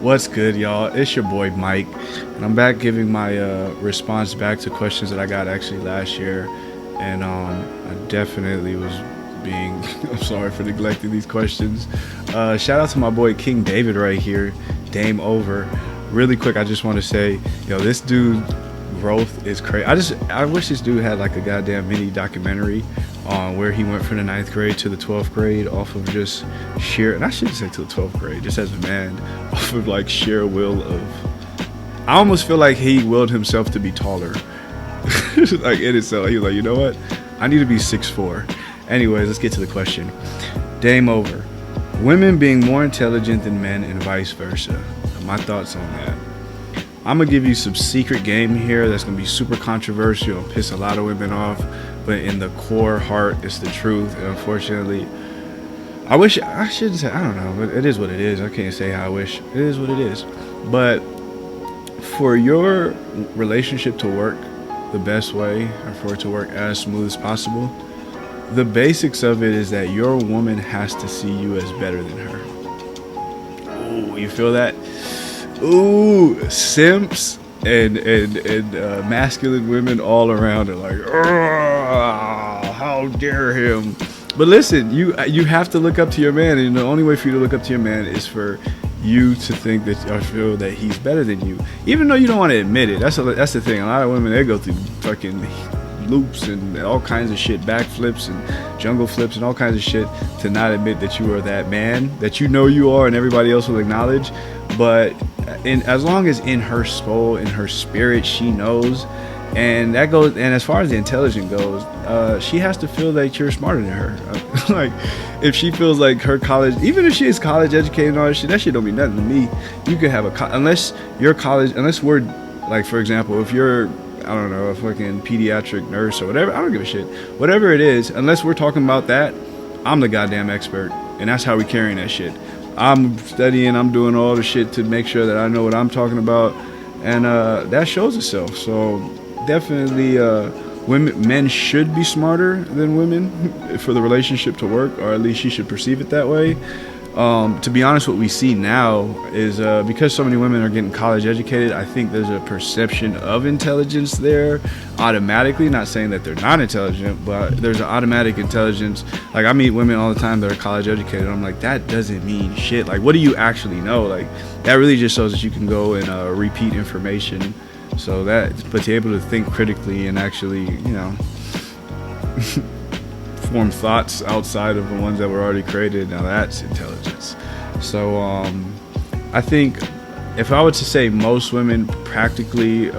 What's good, y'all? It's your boy Mike, and I'm back giving my response back to questions that I got actually last year, and I definitely was being. I'm sorry for neglecting these questions. Shout out to my boy King David right here, Dame Over. Really quick, I just want to say, this dude growth is crazy. I wish this dude had like a goddamn mini documentary on where he went from the ninth grade to the 12th grade off of just sheer, and I shouldn't say to the 12th grade, just as a man, off of like sheer will of. I almost feel like he willed himself to be taller. Like in itself, he was like, you know what? I need to be 6'4". Anyways, let's get to the question. Dame Over. Women being more intelligent than men and vice versa. My thoughts on that. I'm gonna give you some secret game here that's gonna be super controversial and piss a lot of women off, but in the core heart, it's the truth. And unfortunately, I shouldn't say, I don't know, but it is what it is. I can't say how I wish. It is what it is. But for your relationship to work the best way, or for it to work as smooth as possible, the basics of it is that your woman has to see you as better than her. Oh, you feel that? Ooh, simps and masculine women all around are like, oh, how dare him. But listen, you have to look up to your man, and the only way for you to look up to your man is for you to think that or feel that he's better than you, even though you don't want to admit it. That's the thing. A lot of women, they go through fucking loops and all kinds of shit, backflips and jungle flips and all kinds of shit to not admit that you are that man that you know you are, and everybody else will acknowledge. But as long as in her soul, in her spirit, she knows, and that goes. And as far as the intelligence goes, she has to feel that you're smarter than her. Like, if she feels like her college, even if she is college educated and all that shit don't mean nothing to me. You could have unless we're like, for example, if you're, I don't know, a fucking pediatric nurse or whatever, I don't give a shit. Whatever it is, unless we're talking about that, I'm the goddamn expert, and that's how we carrying that shit. I'm studying, I'm doing all the shit to make sure that I know what I'm talking about, and that shows itself. So definitely, men should be smarter than women for the relationship to work, or at least she should perceive it that way. To be honest, what we see now is because so many women are getting college educated, I think there's a perception of intelligence there automatically. Not saying that they're not intelligent, but there's an automatic intelligence. Like, I meet women all the time that are college educated. I'm like, that doesn't mean shit. Like, what do you actually know? Like, that really just shows that you can go and repeat information. So but to be able to think critically and actually, form thoughts outside of the ones that were already created, now that's intelligence. So I think if I were to say most women practically,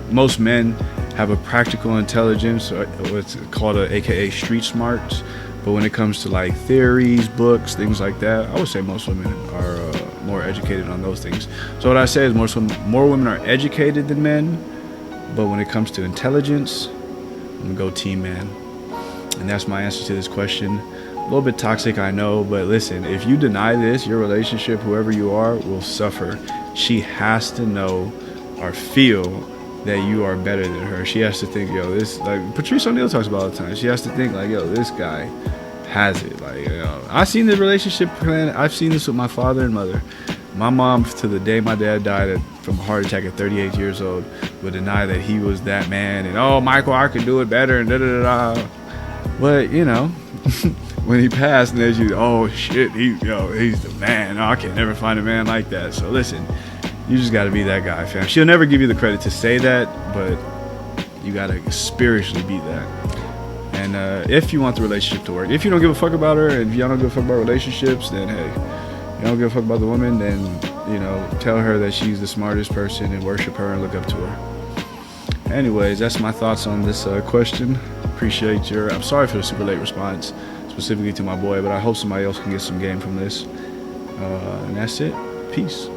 most men have a practical intelligence, or what's called aka street smarts, but when it comes to like theories, books, things like that, I would say most women are more educated on those things. So what I say is more women are educated than men, but when it comes to intelligence, I'm gonna go team man. And that's my answer to this question. A little bit toxic, I know, but listen, if you deny this, your relationship, whoever you are, will suffer. She has to know or feel that you are better than her. She has to think, this, like Patrice O'Neal talks about all the time, she has to think like, this guy has it. Like, I've seen the relationship plan. I've seen this with my father and mother. My mom, to the day my dad died from a heart attack at 38 years old, would deny that he was that man, and Michael, I could do it better, and da-da-da-da. But when he passed, and as shit, he's the man. I can never find a man like that. So listen, you just got to be that guy, fam. She'll never give you the credit to say that, but you got to spiritually be that. And if you want the relationship to work, if you don't give a fuck about her, and if y'all don't give a fuck about relationships, then hey, you don't give a fuck about the woman, then tell her that she's the smartest person and worship her and look up to her. Anyways, that's my thoughts on this question. Appreciate I'm sorry for the super late response, specifically to my boy, but I hope somebody else can get some game from this. And that's it. Peace.